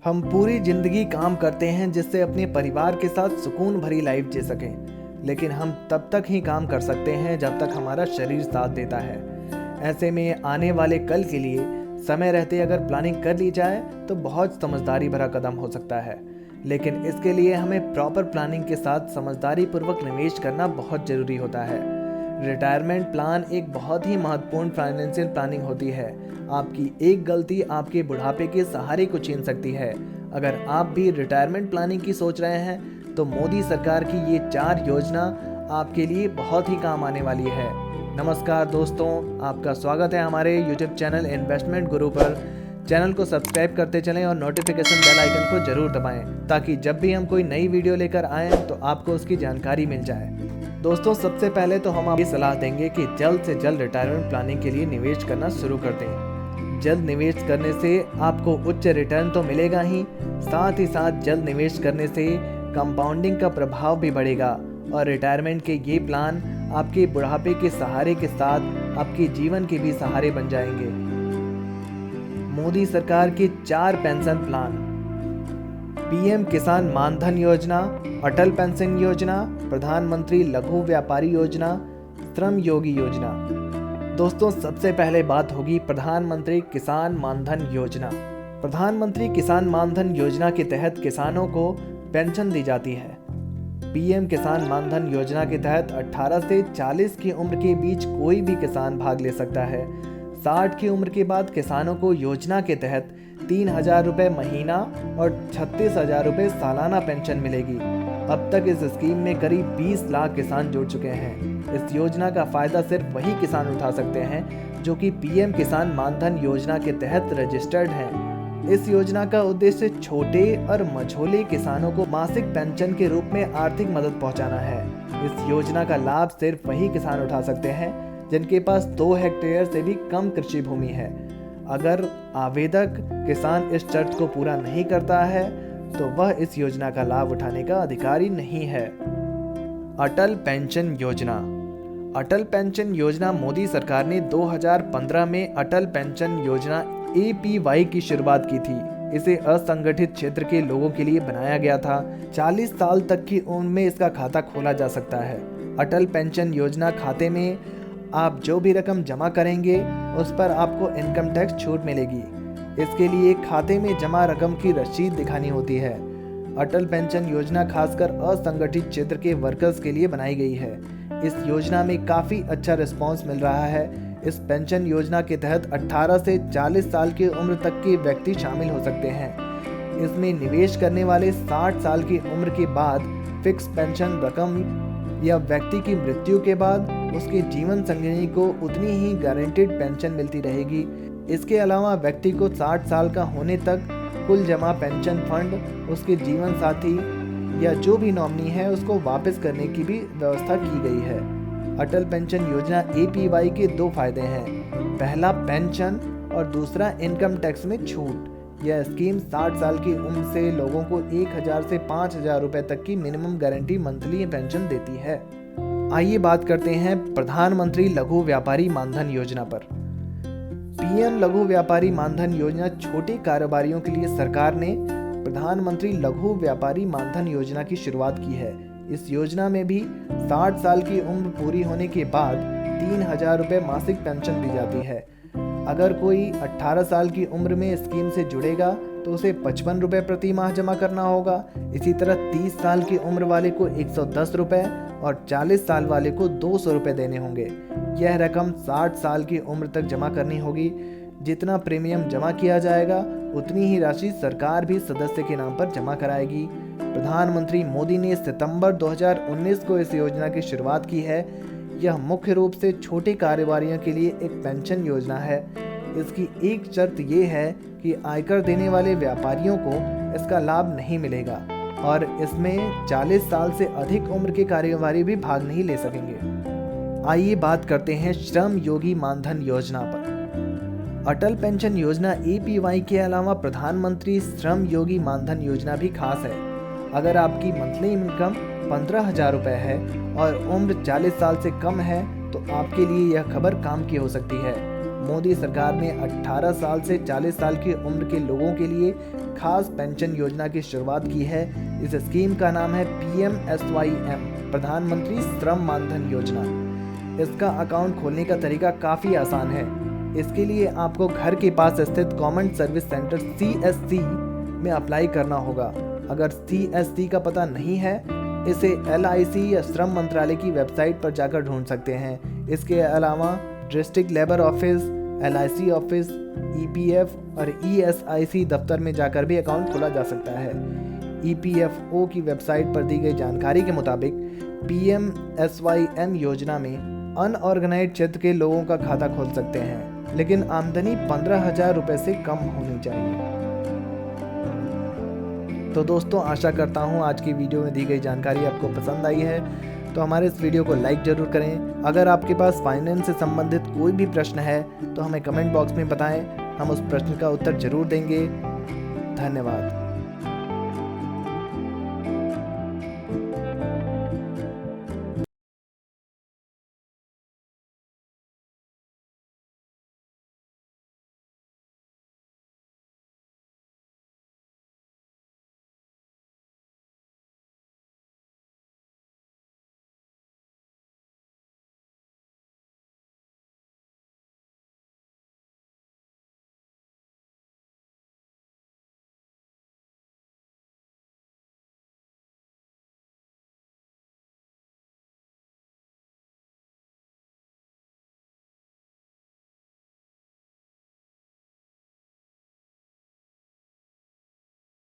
हम पूरी जिंदगी काम करते हैं जिससे अपने परिवार के साथ सुकून भरी लाइफ जी सकें, लेकिन हम तब तक ही काम कर सकते हैं जब तक हमारा शरीर साथ देता है। ऐसे में आने वाले कल के लिए समय रहते अगर प्लानिंग कर ली जाए तो बहुत समझदारी भरा कदम हो सकता है, लेकिन इसके लिए हमें प्रॉपर प्लानिंग के साथ समझदारी पूर्वक निवेश करना बहुत ज़रूरी होता है। रिटायरमेंट प्लान एक बहुत ही महत्वपूर्ण फाइनेंशियल प्लानिंग होती है। आपकी एक गलती आपके बुढ़ापे के सहारे को छीन सकती है। अगर आप भी रिटायरमेंट प्लानिंग की सोच रहे हैं तो मोदी सरकार की ये 4 योजना आपके लिए बहुत ही काम आने वाली है। नमस्कार दोस्तों, आपका स्वागत है हमारे यूट्यूब चैनल इन्वेस्टमेंट गुरु पर। चैनल को सब्सक्राइब करते चलें और नोटिफिकेशन बेल आइकन को जरूर दबाएं ताकि जब भी हम कोई नई वीडियो लेकर आएँ तो आपको उसकी जानकारी मिल जाए। दोस्तों, सबसे पहले तो हम आपको सलाह देंगे कि जल्द से जल्द रिटायरमेंट प्लानिंग के लिए निवेश करना शुरू कर दें। जल्द निवेश करने से आपको उच्च रिटर्न तो मिलेगा ही साथ जल्द निवेश करने से कंपाउंडिंग का प्रभाव भी बढ़ेगा और रिटायरमेंट के ये प्लान आपके बुढ़ापे के सहारे के साथ आपके जीवन के भी सहारे बन जाएंगे। मोदी सरकार के 4 पेंशन प्लान: पीएम किसान मानधन योजना, अटल पेंशन योजना, प्रधानमंत्री लघु व्यापारी योजना, श्रम योगी योजना। दोस्तों, सबसे पहले बात होगी प्रधानमंत्री किसान मानधन योजना। प्रधानमंत्री किसान मानधन योजना के तहत किसानों को पेंशन दी जाती है। पीएम किसान मानधन योजना के तहत 18 से 40 की उम्र के बीच कोई भी किसान भाग ले सकता है। 60 की उम्र के बाद किसानों को योजना के तहत 3,000 रुपये महीना और 36,000 रुपये सालाना पेंशन मिलेगी। अब तक इस स्कीम में करीब 20 लाख किसान जुड़ चुके हैं। इस योजना का फायदा सिर्फ वही किसान उठा सकते हैं जो कि पीएम किसान मानधन योजना के तहत रजिस्टर्ड हैं। इस योजना का उद्देश्य छोटे और मझोले किसानों को मासिक पेंशन के रूप में आर्थिक मदद पहुंचाना है। इस योजना का लाभ सिर्फ वही किसान उठा सकते हैं जिनके पास 2 हेक्टेयर से भी कम कृषि भूमि है। अगर आवेदक किसान इस शर्त को पूरा नहीं करता है तो वह इस योजना का लाभ उठाने का अधिकारी नहीं है। अटल पेंशन योजना। अटल पेंशन योजना मोदी सरकार ने 2015 में अटल पेंशन योजना APY की शुरुआत की थी। इसे असंगठित क्षेत्र के लोगों के लिए बनाया गया था। 40 साल तक की उम्र में इसका खाता खोला जा सकता है। अटल पेंशन योजना खाते में आप जो भी रकम जमा करेंगे उस पर आपको इनकम टैक्स छूट मिलेगी। इसके लिए खाते में जमा रकम की रसीद दिखानी होती है। अटल पेंशन योजना खासकर असंगठित क्षेत्र के वर्कर्स के लिए बनाई गई है। इस योजना में काफ़ी अच्छा रिस्पांस मिल रहा है। इस पेंशन योजना के तहत 18 से 40 साल की उम्र तक के व्यक्ति शामिल हो सकते हैं। इसमें निवेश करने वाले 60 साल की उम्र के बाद फिक्स पेंशन रकम या व्यक्ति की मृत्यु के बाद उसके जीवन संगिनी को उतनी ही गारंटीड पेंशन मिलती रहेगी। इसके अलावा व्यक्ति को 60 साल का होने तक कुल जमा पेंशन फंड उसके जीवन साथी या जो भी नॉमिनी है उसको वापस करने की भी व्यवस्था की गई है। अटल पेंशन योजना APY के 2 फायदे हैं। पहला पेंशन और दूसरा इनकम टैक्स में छूट। यह स्कीम 60 साल की उम्र से लोगों को 1,000 से 5,000 रुपए तक की मिनिमम गारंटी मंथली पेंशन देती है। आइए बात करते हैं प्रधानमंत्री लघु व्यापारी मानधन योजना पर। पीएम लघु व्यापारी मानधन योजना छोटे कारोबारियों के लिए सरकार ने प्रधानमंत्री लघु व्यापारी मानधन योजना की शुरुआत की है। इस योजना में भी 60 साल की उम्र पूरी होने के बाद 3,000 रुपये मासिक पेंशन दी जाती है। अगर कोई 18 साल की उम्र में स्कीम से जुड़ेगा तो उसे 55 रुपये प्रति माह जमा करना होगा। इसी तरह 30 साल की उम्र वाले को 110 रुपये और 40 साल वाले को 200 रुपये देने होंगे। यह रकम 60 साल की उम्र तक जमा करनी होगी। जितना प्रीमियम जमा किया जाएगा उतनी ही राशि सरकार भी सदस्य के नाम पर जमा कराएगी। प्रधानमंत्री मोदी ने सितंबर 2019 को इस योजना की शुरुआत की है। यह मुख्य रूप से छोटे कारोबारियों के लिए एक पेंशन योजना है। इसकी एक शर्त यह है कि आयकर देने वाले व्यापारियों को इसका लाभ नहीं मिलेगा और इसमें 40 साल से अधिक उम्र के कारोबारी भी भाग नहीं ले सकेंगे। आइए बात करते हैं श्रम योगी मानधन योजना पर। अटल पेंशन योजना APY के अलावा प्रधानमंत्री श्रम योगी मानधन योजना भी खास है। अगर आपकी मंथली इनकम 15,000 रुपये है और उम्र 40 साल से कम है तो आपके लिए यह खबर काम की हो सकती है। मोदी सरकार ने 18 साल से 40 साल की उम्र के लोगों के लिए खास पेंशन योजना की शुरुआत की है। इस स्कीम का नाम है PMSYM, प्रधानमंत्री श्रम मानधन योजना। इसका अकाउंट खोलने का तरीका काफ़ी आसान है। इसके लिए आपको घर के पास स्थित कॉमन सर्विस सेंटर CSC में अप्लाई करना होगा। अगर CSC का पता नहीं है, इसे LIC या श्रम मंत्रालय की वेबसाइट पर जाकर ढूंढ सकते हैं। इसके अलावा district labour office, LIC office, EPF और ESIC दफ्तर में जाकर भी अकाउंट खोला जा सकता है। EPFO की वेबसाइट पर दी गई जानकारी के मुताबिक PMSYM योजना में अनऑर्गेनाइज्ड क्षेत्र के लोगों का खाता खोल सकते हैं, लेकिन आमदनी 15,000 रुपये से कम होनी चाहिए। तो दोस्तों, आशा करता हूँ आज की वीडियो में दी गई जानकारी आपको पसंद आई है। तो हमारे इस वीडियो को लाइक ज़रूर करें। अगर आपके पास फाइनेंस से संबंधित कोई भी प्रश्न है तो हमें कमेंट बॉक्स में बताएं, हम उस प्रश्न का उत्तर ज़रूर देंगे। धन्यवाद।